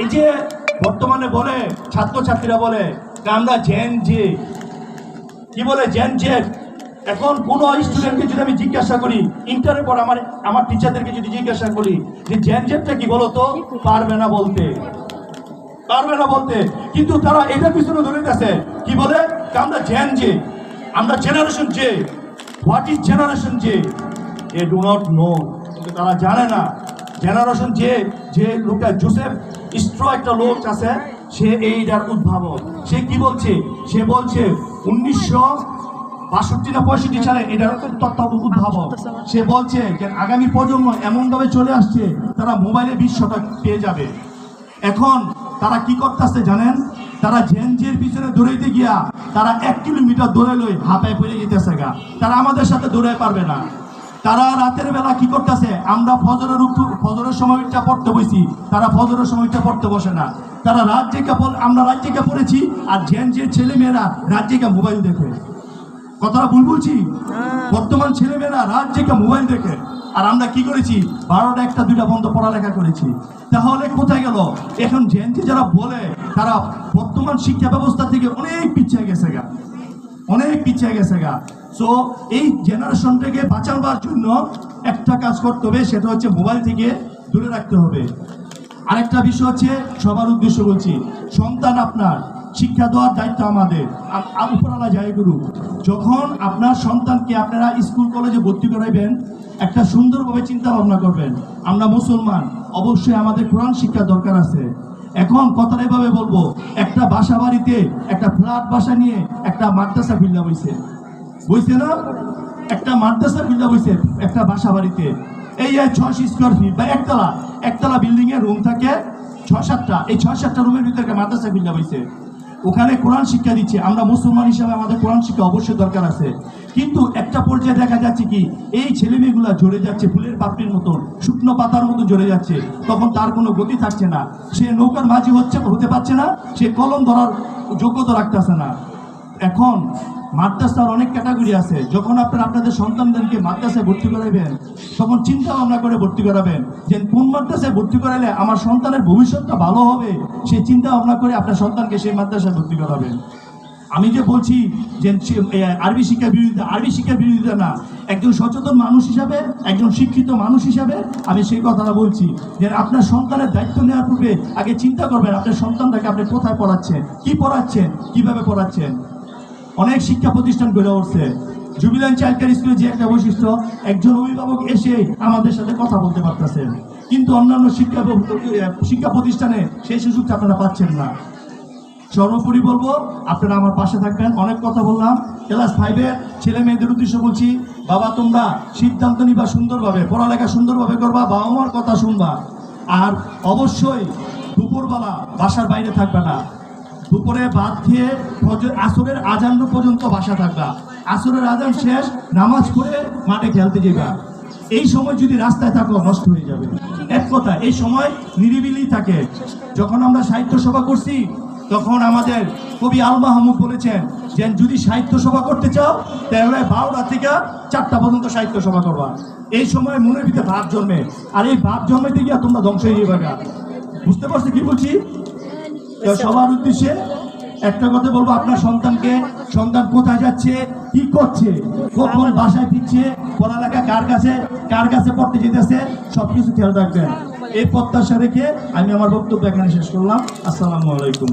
এই যে বর্তমানে বলে ছাত্রছাত্রীরা বলে আমরা জেন জে, কি বলে জেন জেড। এখন কোনো স্টুডেন্টকে যদি আমি জিজ্ঞাসা করি, ইন্টারের পর আমার টিচারদেরকে যদি জিজ্ঞাসা করি যে জেন জেডটা কি বলো তো, পারবে না বলতে। কিন্তু তারা এটার পিছনে ধরে গেছে, কি বলে আমরা জেন জে, আমরা generation J. What is generation J? A do not know. তারা জানে না জেনারেশন যে লোকটা জোসেফ স্ট্র একটা লোক আছে, সে এইটার উদ্ভাবক। সে কি বলছে? সে বলছে 1962 না 65 সালে এটার তথ্য উদ্ভাবক। সে বলছে যে আগামী প্রজন্ম এমনভাবে চলে আসছে, তারা মোবাইলে বিশ্বটা পেয়ে যাবে। এখন তারা কি করতেছে জানেন? তারা জেনজের পিছনে দৌড়াইতে গিয়া তারা 1 কিলোমিটার দৌড়ে লই হাঁপায় পড়ে যেতেছে গা। তারা আমাদের সাথে দৌড়াই পারবে না। তারা রাতের বেলা কি করতেছে? আমরা ফজরের সময়টা পড়তে বসি, তারা ফজরের সময়টা পড়তে বসে না। তারা আমরা রাত জেগে পড়েছি, আর জেনজের ছেলেমেয়েরা রাত জেগে মোবাইল দেখে। কথাটা ভুল বলছি? বর্তমান ছেলেমেয়েরা রাত জেগে মোবাইল দেখে, আর আমরা কি করেছি? 12টা 1টা 2টা পর্যন্ত পড়ালেখা করেছি। তাহলে কোথায় গেল? এখন জেনজি যারা বলে তারা বর্তমান শিক্ষা ব্যবস্থা থেকে অনেক পিছিয়ে গেছে গা। সো এই জেনারেশনটাকে বাঁচাবার জন্য একটা কাজ করতে হবে, সেটা হচ্ছে মোবাইল থেকে দূরে রাখতে হবে। আরেকটা বিষয় হচ্ছে, সবার উদ্দেশ্য বলছি, সন্তান আপনার, শিক্ষা দেওয়ার দায়িত্ব আমাদের, উপরওয়ালা যাই করুক। যখন আপনার সন্তানকে আপনারা স্কুল কলেজে ভর্তি করাইবেন, একটা সুন্দরভাবে চিন্তা ভাবনা করবেন। আমরা মুসলমান, অবশ্যই আমাদের কোরআন শিক্ষা দরকার আছে। এখন কথাটা এভাবে বলবো, একটা বাসা বাড়িতে একটা ফ্ল্যাট বাসা নিয়ে একটা মাদ্রাসা বিল্লা বইছে না? একটা মাদ্রাসা বিল্লা বইছে একটা বাসা বাড়িতে। এই 600 স্কোয়ার ফিট বা একতলা বিল্ডিং এর রুম থাকে 6-7টা। এই 6-7টা রুমের ভিতরে একটা মাদ্রাসা বিল্লা বইছে, ওখানে কোরআন শিক্ষা দিচ্ছে। আমরা মুসলমান হিসাবে আমাদের কোরআন শিক্ষা অবশ্যই দরকার আছে। কিন্তু একটা পর্যায়ে দেখা যাচ্ছে কি, এই ছেলেমেয়েগুলা ঝরে যাচ্ছে ফুলের পাপড়ির মতন, শুকনো পাতার মতন ঝরে যাচ্ছে। তখন তার কোনো গতি থাকছে না, সে নৌকার মাঝি হতে পারছে না, সে কলম ধরার যোগ্যতা রাখতেছে না। এখন মাদ্রাসার অনেক ক্যাটাগরি আছে। যখন আপনাদের সন্তানদেরকে মাদ্রাসায় ভর্তি করাবেন, তখন চিন্তা ভাবনা করে ভর্তি করাবেন যে কোন মাদ্রাসায় ভর্তি করাইলে আমার সন্তানের ভবিষ্যৎটা ভালো হবে। সেই চিন্তা ভাবনা করে আপনার সন্তানকে সেই মাদ্রাসায় ভর্তি করাবেন। আমি যে বলছি যে আরবি শিক্ষা বিরোধিতা না, একজন সচেতন মানুষ হিসাবে, একজন শিক্ষিত মানুষ হিসাবে আমি সেই কথাটা বলছি যে আপনার সন্তানের দায়িত্ব নেওয়ার পূর্বে আগে চিন্তা করবেন আপনার সন্তানটাকে আপনি কোথায় পড়াচ্ছেন, কি পড়াচ্ছেন, কিভাবে পড়াচ্ছেন। অনেক শিক্ষা প্রতিষ্ঠান গড়ে উঠছে। জুবিলিয়ান্ট চাইল্ড কেয়ার স্কুলের যে একটা বৈশিষ্ট্য, একজন অভিভাবক এসে আমাদের সাথে কথা বলতে পারতেছেন, কিন্তু অন্যান্য শিক্ষা প্রতিষ্ঠানে সেই সুযোগটা আপনারা পাচ্ছেন না। সর্বোপরি বলবো, আপনারা আমার পাশে থাকবেন। অনেক কথা বললাম। ক্লাস 5-এর ছেলে মেয়েদের উদ্দেশ্য বলছি, বাবা তোমরা সিদ্ধান্ত নিবা সুন্দরভাবে, পড়ালেখা সুন্দরভাবে করবা, বাবা মার কথা শুনবা। আর অবশ্যই দুপুরবেলা বাসার বাইরে থাকবে না। দুপুরে ভাত খেয়ে আসরের আজান পর্যন্ত বাসা থাকবা। আসরের আজান শেষ, নামাজ পড়ে মাঠে খেলতে যাবা। এই সময় যদি রাস্তায় থাকো, নষ্ট হয়ে যাবে। এক কথা, এই সময় নিরিবিলি থাকে। যখন আমরা সাহিত্য সভা করছি, তখন আমাদের কবি আল মাহমুদ বলেছেন যে যদি সাহিত্য সভা করতে চাও তাহলে 12টা থেকে 4টা পর্যন্ত সাহিত্য সভা করবা। এই সময় মনের ভিতরে ভাব জন্মে, আর এই ভাব জন্মাইতে গিয়া তোমরা ধ্বংস হয়ে যাবে। বুঝতে পারছো কি বলছি? সবার উদ্দেশ্যে একটা কথা বলবো, আপনার সন্তান কোথায় যাচ্ছে, কি করছে, কখন বাসায় ফিরছে, পড়ালেখা কার কাছে পড়তে যেতেছে, সবকিছু খেয়াল রাখবেন। এই প্রত্যাশা রেখে আমি আমার বক্তব্য এখানে শেষ করলাম। আসসালামু আলাইকুম।